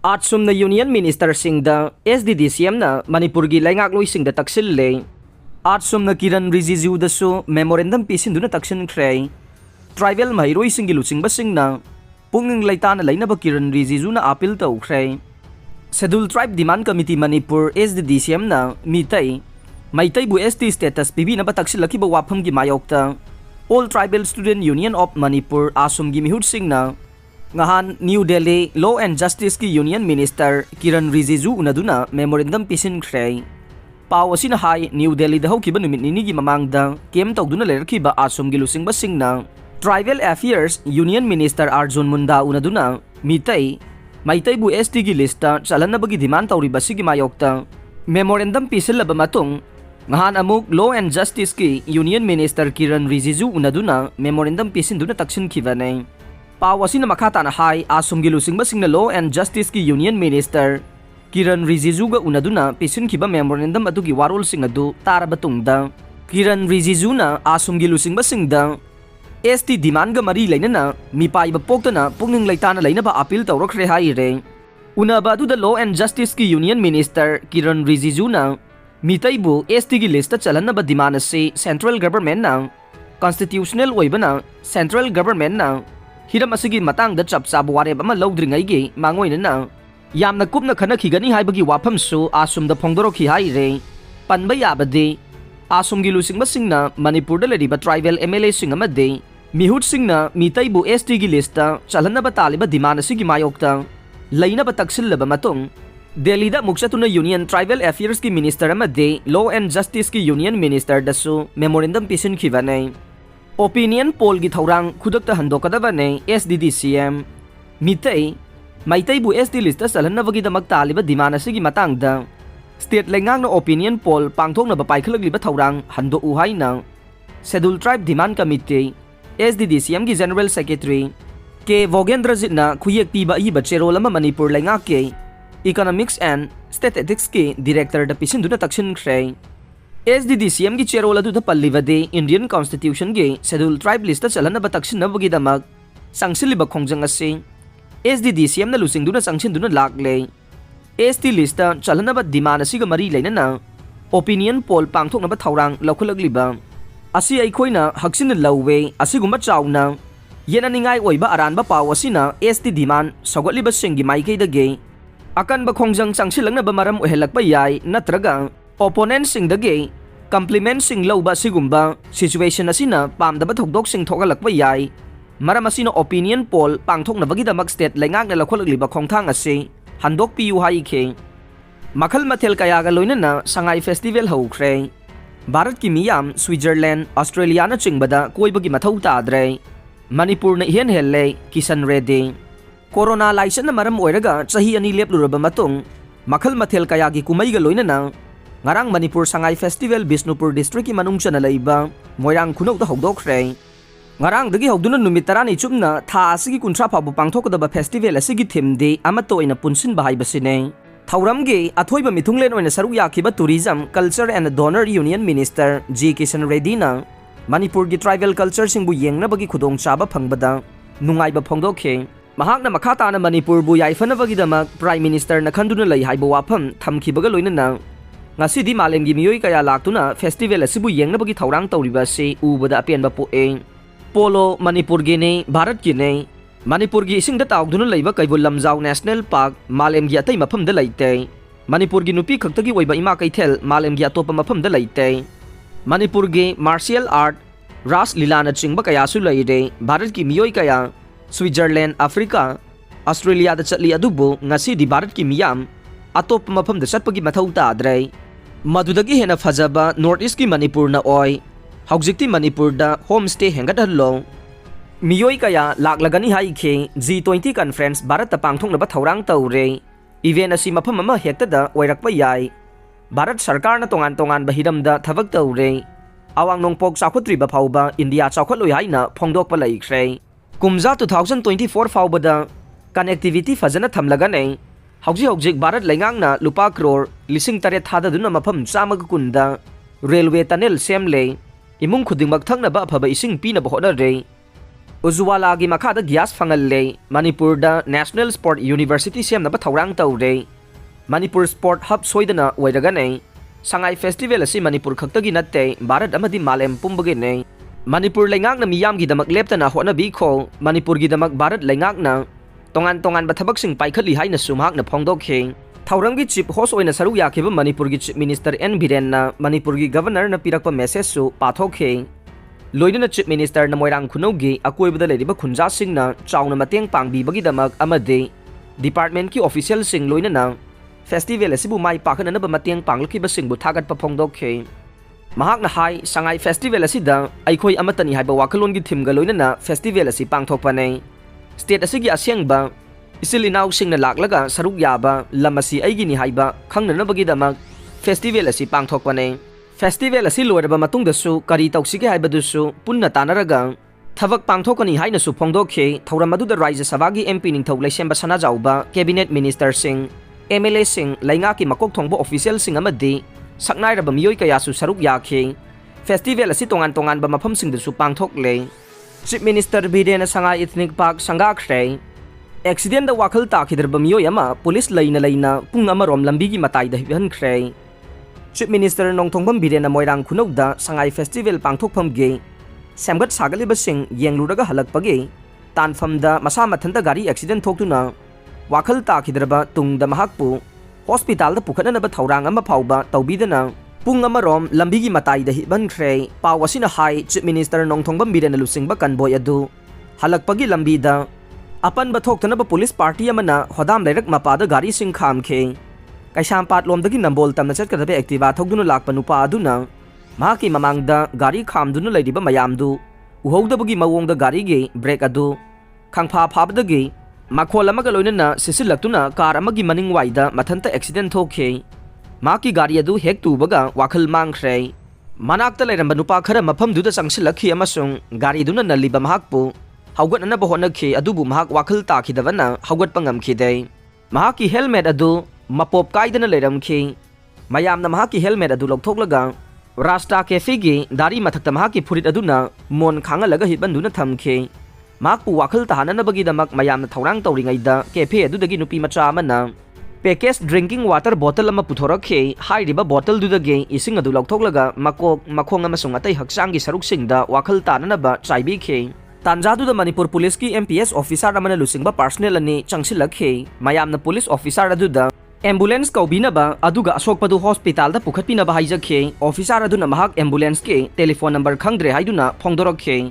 ATSUM na Union Minister Singda STDCM na Manipur gi Leingakloisingda Taksilli. ATSUM na Kiran Rijiju da su memorandum pisinduna taksin kray. Tribal mahiroi singi lusing basing na punging laita na lainaba Kiran Rijiju na apil tau kray. Scheduled Tribe Demand Committee Manipur STDCM na mitay Maitay bu ST status pibi na bataksil laki ba wapam gi mayokta. All Tribal Student Union of Manipur ATSUM gi mihud sing na ngahan New Delhi Law and Justice ki Union Minister Kiran Rijiju unaduna memorandum pisin kray. Pau asina hai New Delhi da hawkiba numit nini gi mamangda kem tawduna lerkiba ATSUM gi lusing basing na Tribal Affairs Union Minister Arjun Munda unaduna mitay Maitay bu ST gi lista chalan na bagi demand tawri basi gi mayokta. Memorandum pisil laba matong ngahan amuk Law and Justice ki Union Minister Kiran Rijiju unaduna memorandum pisin duna taksin kivanay. Pawasi na makata na hai ATSUM gi lusing basing na Law and Justice ki Union Minister Kiran Rijiju ga unaduna pisin kiba memorandum adu gi warol sing adu tara batungda. Kiran Rijiju na ATSUM gi lusing basing da ST demand ga mari laina na mipay bapokta na pungning laita na laina ba apil tawrok re hai re. Una ba adu da Law and Justice ki Union Minister Kiran Rijiju na mitay bu ST gi lista chalan na ba demand si central government na constitutional oiba na central government na hiram asigi matang da chap chab wareb ama lawdringai gi mangoina na yamna kupna khana khigani haibagi wafam su ATSUM da phongdoro khi hai re panba yabade ATSUM gi lusing basing na Manipur da leriba tribal MLA sing amade mihut sing na mitay bu ST gi lista chalana ba taliba demand asigi mayokta laina ba taksil laba matong Delhi da muksatuna Union Tribal Affairs ki Minister amade Law and Justice ki Union Minister da su memorandum pisin khivanai Opinion poll gi thaurang khudakta handokadaba ne STDCM mitay maitay bu ST lista salanabagi damak taliba dimana sigi matangda state lengang na opinion poll pangthok na bapaikhalagli ba thaurang hando uhay na Scheduled Tribe Demand Committee STDCM gi General Secretary K Vogendrajit na khuyek tiba iba cherolama Manipur lengak ke Economics and Statistics ke Director da pisinduna taksin kray STDCM gi cherola du da pallivade Indian Constitution gi Scheduled Tribe lista chalana bataksin na bagi damak sangsili ba khongjang ase STDCM na lusing du na sangsin du na lakle ST lista chalana ba demand asiga mari laina na opinion poll pangthok na ba thaurang lakhulagli ba asi aikhoina haksin lawwe asiguma chawna yenaningai oiba aran ba paw asina ST demand sogotli ba singi maikei da ge akan ba khongjang sangsilang na ba maram ohelak pa yai natraga opponent Singda ge compliment sing low ba sigumba situation asina pamdaba thokdok sing thogalakpa yai maram asina opinion poll pangthok na bagi damak state lengak na lakholagli ba khongthang ase handok piu hai khe makhal mathel kaya ga loina na sangai festival hokre Bharat ki miyam Switzerland Australia na chingbada koibagi mathau ta dre Manipur na hian helle kisan rede corona laisan na maram oiraga chahi ani lepluraba matong makhal mathel kaya gi kumai ga loina na ngarang Manipur Sangai Festival Bisnupur District ki manungsa na laiba moirang khunok da hogdokre ngarang dagi hogduna numit tarani chumna tha asigi kunthra phabu pangthokdaba festival asigi theme de amato ina punsin bahai basine thauram ge athoiba mithunglen oina saruk yakhiba Tourism Culture and Donor Union Minister G Kishan Reddy na Manipur gi tribal culture singbu yengna bagi khudong chaba phangbada nungaiba phongdokhe mahakna makhata na Manipur bu yaifana bagi damak Prime Minister na khanduna lai haiba wafam thamkhibaga loina na ngasidi malemgi miyoi kaya laktuna festival asibu yengna bagi thaurang tawriba se ubada apenba poe polo Manipur gi ne Bharat gi ne Manipur gi isingda tawduna leiba kaibul lamjau National Park malemgi atai mafam da laite Manipur gi nupi khaktagi oiba ima kaithel malemgi atopa mafam da laite Manipur gi martial art ras lilana chingba kaya su laire Bharat gi miyoi kaya Switzerland Africa Australia da chatli adubu ngasidi Bharat gi miyam atop mafam da chatpagi mathau ta dre madudagi hena fajaba North East ki Manipur na oi haujikti Manipur da homestay hengat hallo miyoi kaya laklagani hai khe G20 conference Bharat ta pangthok na ba thaurang tawre event asi mafam ama hekta da oirakpa yai Bharat sarkar na tongan tongan bahiram da thavak tawre awang nongpok chakhutri ba phauba India chakhotloi haina phongdok pa laikre kumja 2024 phauba da connectivity fajana thamlaga nei Haujik Bharat lengang na lupa crore lising taret thada duna mafam chamaga kunda railway tunnel semle imung khuding magthang na ba phaba ising pi na bahona re Ujwalagi makhada gas fangalle Manipurda National Sport University semnaba thaurang tawre Manipur Sport Hub soidana oiragane Sangai Festival asi Manipur khaktagi natte Bharat amadi malem pumbagine Manipur leingakna miyamgi damak leptana honabi kho Manipur gi damak Bharat leingakna tongan ba thabaksing paikhatli haina sumhakna phongdokhe Thauramgi chief host oina saru yakhiba Manipur gi chief minister N Biren na Manipur gi governor na pirakpa message su pathokhe Loidana chief minister na moirang khunogi akoibada leriba khunja singna chauna mateng pangbibagi damak amade department ki official sing loinana festival asibu mai pakhana ba mateng panglaki ba singbu thagat pa phongdokhe Mahakna hai sangai festival asida aikhoi amatani haiba wakalon gi thim ga loinana festival asi pangthokpane state asigi asyangba isilinaw singna laklaga saruk yaba lamasi aigi ni haiba khangna bagi damak festival asi pangthokpane Festival asi loiraba matungda su kari tauksige haibadusu punna tanaraga thavak pangthokani haina su phongdokhe thauram aduda Rajya Sabha gi MP ningthau Laisemba Sanajauba cabinet minister sing MLA sing Leingaki makok thongbo official sing amadi saknairaba miyoi kaya su saruk yakhe festival asi tongan ba mafam singda su pangthokle chief minister Biden Sangai ethnic park sangakhre accident da wakhal takhidraba miyoi ama police laina pung amarom lambi gi matai da hibankhre Chief Minister Nongthongbam Biren Moirang Khunokda Sangai Festival Pangthokpham ge Samgat Sagaliba Sing Yengluraga Halakpage Tanfamda Masa Mathanta Gari accident thoktuna Wakhal Takhidraba Tungda Mahakpu Hospital da Pukhanaba Thaurang ama phauba tawbidana Pung amarom lambigi matai da hibankhre pawasina hai Chief Minister Nongthongbam Biren Lusingba Kanboy adu Halakpagi lambida Apan bathoktanaba police party amana hodam lerak mapada gari sing khamkhe Kaisampat lomdagi nambol tamna chatkadabe activa thokduna lakpa nupa aduna mahaki mamangda gari khamduna leidiba mayamdu uhogdabagi mawongda gari ge brake adu khangpha phabdagi makhol amaga loinana sisilaktuna car amagi maning waida mathanta accident thokhe mahaki gari adu hek tubaga wakhal mangkhre manakta leiramba nupa khara mafamduda changsilakhi amasung gari duna naliba mahakpu haugatnana bahonakhe adubu mahak wakhal takhidabana haugat pangamkhide mahaki helmet adu Mapop kaidana leiramkhi mayamna mahaki helmet adu lokthoglaga Rasta cafe gi dari mathakta mahaki phurit aduna mon khangalaga hibanduna thamkhe makpu wakhal tahanana bagi damak mayamna thaurang tawringaida cafe adudagi nupi macha amana package drinking water bottle ama puthorakhe hairiba bottle dudage ising adu lokthoglaga makok makhong amasung atai haksangi saruk singda wakhal tanana ba chaibi khe Tanjaduda Manipur Police ki MPS officer amana lusingba personnel ani changsilakhe mayamna police officer aduda Ambulance kaubinaba aduga asokpadu hospital da pukhatpinaba haijakhe officer aduna mahak ambulance ke telephone number khangdre haiduna phongdorakhe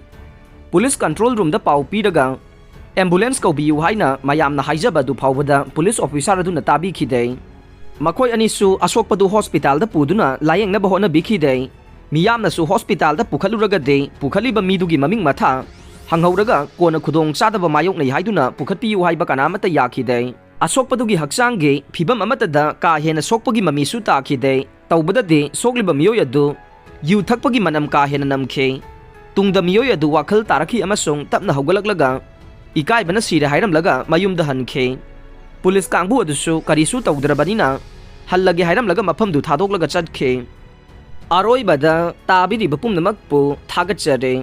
police control room da pau piraga ambulance kaubiyu haina mayamna haijaba du phawbada police officer aduna tabi khide makoi anisu asokpadu hospital da puduna layengna bahona bikhide miyamna su hospital da pukhaluraga de pukhaliba midugi maming matha hanghauraga kona khudong chadaba mayok nei haiduna pukhatpiyu haiba kana mata yakhide Asokpadugi haksange phibam amatada ka hena sokpagi mamisu takhide tawbada de sokliba miyoy adu yu thakpagi manam ka hena namkhe tungda miyoy adu wakhal tarakhi amasung tapna haugalaklaga ikai bana sire hairamlaga mayumda hankhe police kangbu adusu karisu tawdrabanina hallage hairamlaga mafamdu thadoklaga chatkhe aroi bada tabiri bapumnamakpu thagachare